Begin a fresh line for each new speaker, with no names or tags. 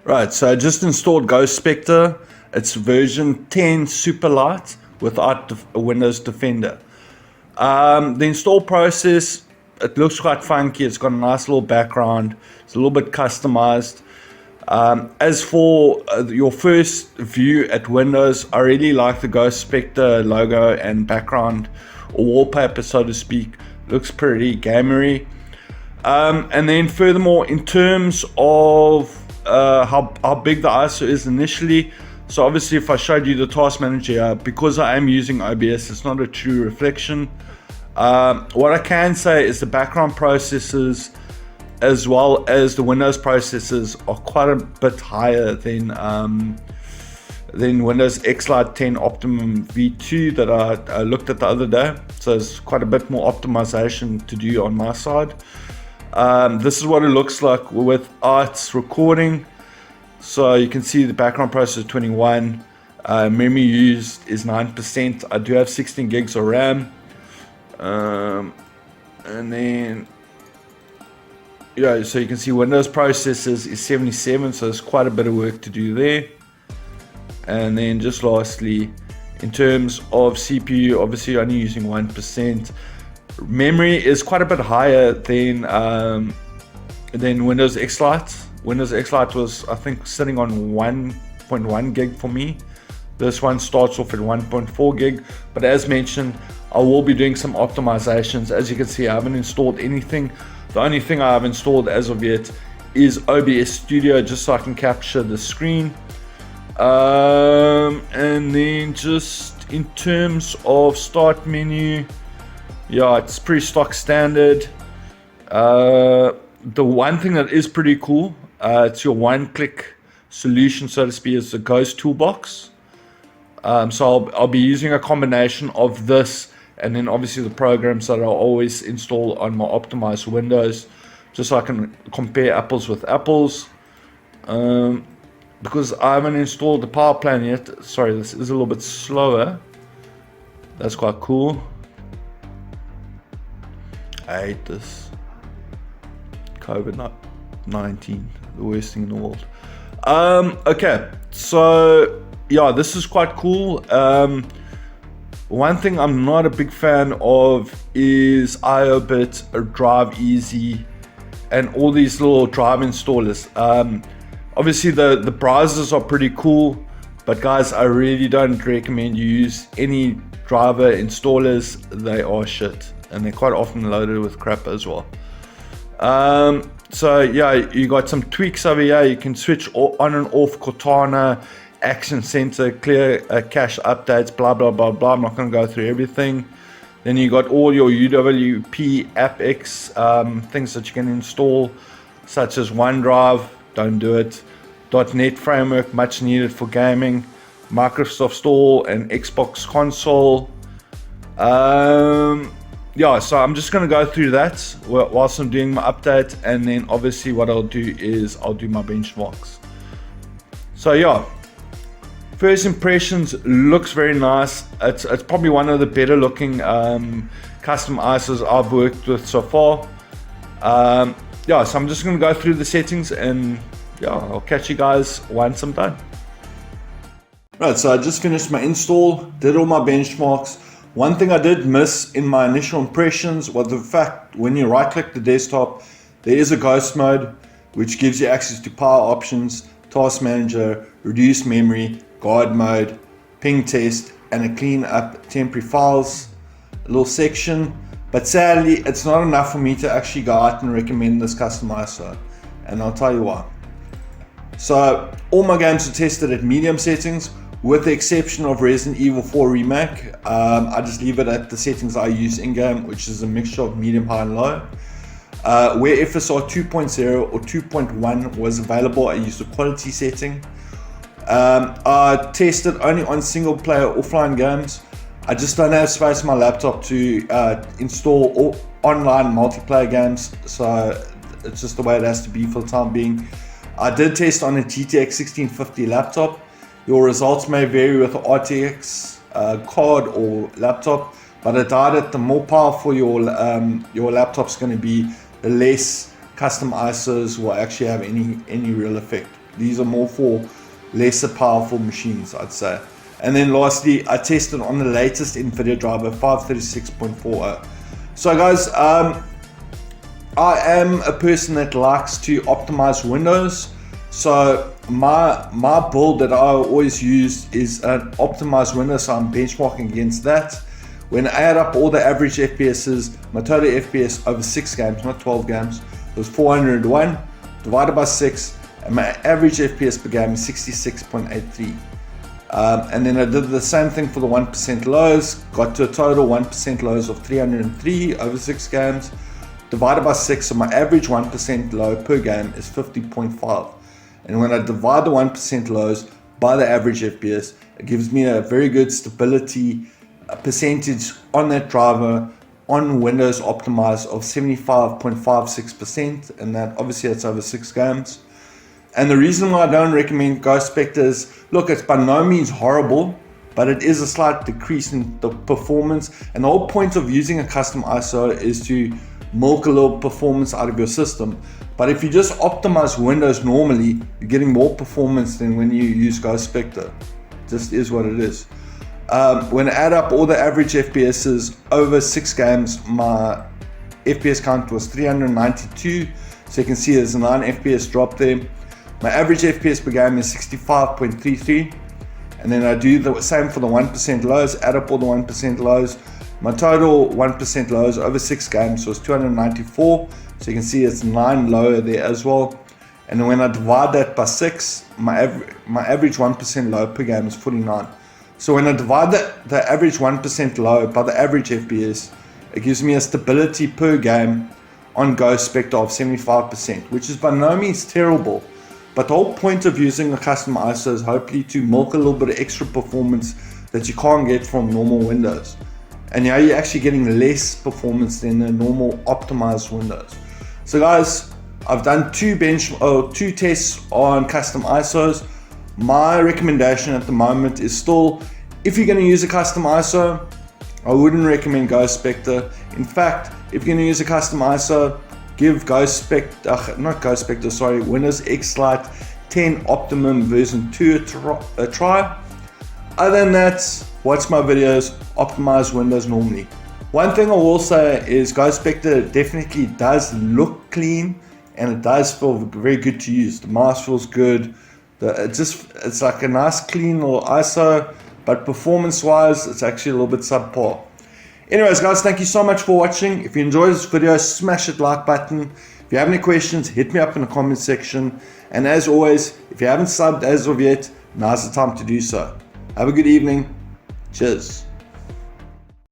Right, so I just installed Ghost Spectre. It's version 10 SuperLite without Windows Defender. The install process, it looks quite funky. It's got a nice little background. It's a little bit customized. As for your first view at Windows, I really like the Ghost Spectre logo and background or wallpaper, so to speak. Looks pretty gamery. And then furthermore, in terms of how big the ISO is initially, so obviously if I showed you the task manager, because I am using OBS, it's not a true reflection. What I can say is the background processes as well as the Windows processes are quite a bit higher than Windows XLite 10 Optimum V2 that I looked at the other day. So there's quite a bit more optimization to do on my side. This is what it looks like with Arts recording. So you can see the background processor 21, memory used is 9%. I do have 16 gigs of RAM, and then yeah, so you can see Windows processors is 77, so there's quite a bit of work to do there. And then just lastly, in terms of CPU, obviously only using 1%. Memory is quite a bit higher than Windows XLite. Windows XLite was, I think, sitting on 1.1 gig for me. This one starts off at 1.4 gig, but as mentioned, I will be doing some optimizations. As you can see, I haven't installed anything. The only thing I have installed as of yet is OBS Studio, just so I can capture the screen. And then just in terms of start menu, yeah, it's pretty stock standard. The one thing that is pretty cool, it's your one-click solution, so to speak, is the Ghost toolbox. So I'll be using a combination of this and then obviously the programs that I'll always install on my optimized Windows, just so I can compare apples with apples. Because I haven't installed the power plan yet. Sorry, this is a little bit slower. That's quite cool. I hate this. COVID-19, the worst thing in the world. Okay, so yeah, this is quite cool. One thing I'm not a big fan of is IOBit, Drive Easy, and all these little drive installers. Obviously the browsers are pretty cool, but guys, I really don't recommend you use any driver installers. They are shit, and they're quite often loaded with crap as well. So yeah, you got some tweaks over here. You can switch on and off Cortana, Action Center, clear cache updates, blah blah blah blah. I'm not going to go through everything. Then you got all your UWP AppX things that you can install, such as OneDrive. Don't do it. .NET framework, much needed for gaming. Microsoft Store and Xbox console. Yeah, so I'm just going to go through that whilst I'm doing my update, and then obviously what I'll do is I'll do my benchmarks. So yeah, first impressions, looks very nice. It's probably one of the better looking custom ISOs I've worked with so far. Yeah, so I'm just going to go through the settings, and yeah, I'll catch you guys once I'm done. Right, so I just finished my install, did all my benchmarks. One thing I did miss in my initial impressions was the fact when you right click the desktop, there is a ghost mode, which gives you access to power options, task manager, reduce memory, guard mode, ping test, and a clean up temporary files, a little section. But sadly, it's not enough for me to actually go out and recommend this custom ISO, and I'll tell you why. So all my games are tested at medium settings, with the exception of Resident Evil 4 Remake. I just leave it at the settings I use in-game, which is a mixture of medium, high, and low. Where FSR 2.0 or 2.1 was available, I used the quality setting. I tested only on single player offline games. I just don't have space on my laptop to install all online multiplayer games, so it's just the way it has to be for the time being. I did test on a GTX 1650 laptop. Your results may vary with the RTX card or laptop, but I doubt that the more powerful your laptop's going to be, the less custom ISOs will actually have any real effect. These are more for lesser powerful machines, I'd say. And then lastly, I tested on the latest NVIDIA driver, 536.40. So guys, I am a person that likes to optimize Windows. So my build that I always use is an optimized Windows, so I'm benchmarking against that. When I add up all the average FPSs, my total FPS over 6 games, not 12 games, was 401, divided by 6, and my average FPS per game is 66.83. And then I did the same thing for the 1% lows, got to a total 1% lows of 303 over 6 games, divided by 6, so my average 1% low per game is 50.5. And when I divide the 1% lows by the average FPS, it gives me a very good stability percentage on that driver on Windows optimized of 75.56%, and that obviously that's over 6 games. And the reason why I don't recommend Ghost Spectre is, look, it's by no means horrible, but it is a slight decrease in the performance. And the whole point of using a custom ISO is to milk a little performance out of your system. But if you just optimize Windows normally, you're getting more performance than when you use Ghost Spectre. Just is what it is. When I add up all the average FPSs over 6 games, my FPS count was 392. So you can see there's a 9 FPS drop there. My average FPS per game is 65.33. And then I do the same for the 1% lows, add up all the 1% lows. My total 1% lows over 6 games was 294. So you can see it's 9 lower there as well. And then when I divide that by 6, my average 1% low per game is 49. So when I divide the average 1% low by the average FPS, it gives me a stability per game on Ghost Spectre of 75%, which is by no means terrible. But the whole point of using a custom ISO is hopefully to milk a little bit of extra performance that you can't get from normal Windows. And now you're actually getting less performance than the normal optimized Windows. So guys, I've done two tests on custom ISOs. My recommendation at the moment is still, if you're going to use a custom ISO, I wouldn't recommend Ghost Spectre. In fact, if you're going to use a custom ISO, give Windows X Lite 10 Optimum version 2 a try. Other than that, watch my videos, optimize Windows normally. One thing I will say is Ghost Spectre definitely does look clean and it does feel very good to use. The mouse feels good. It's like a nice clean little ISO, but performance wise it's actually a little bit subpar. Anyways guys, thank you so much for watching. If you enjoyed this video, smash that like button. If you have any questions, hit me up in the comment section. And as always, if you haven't subbed as of yet, now's the time to do so. Have a good evening. Cheers.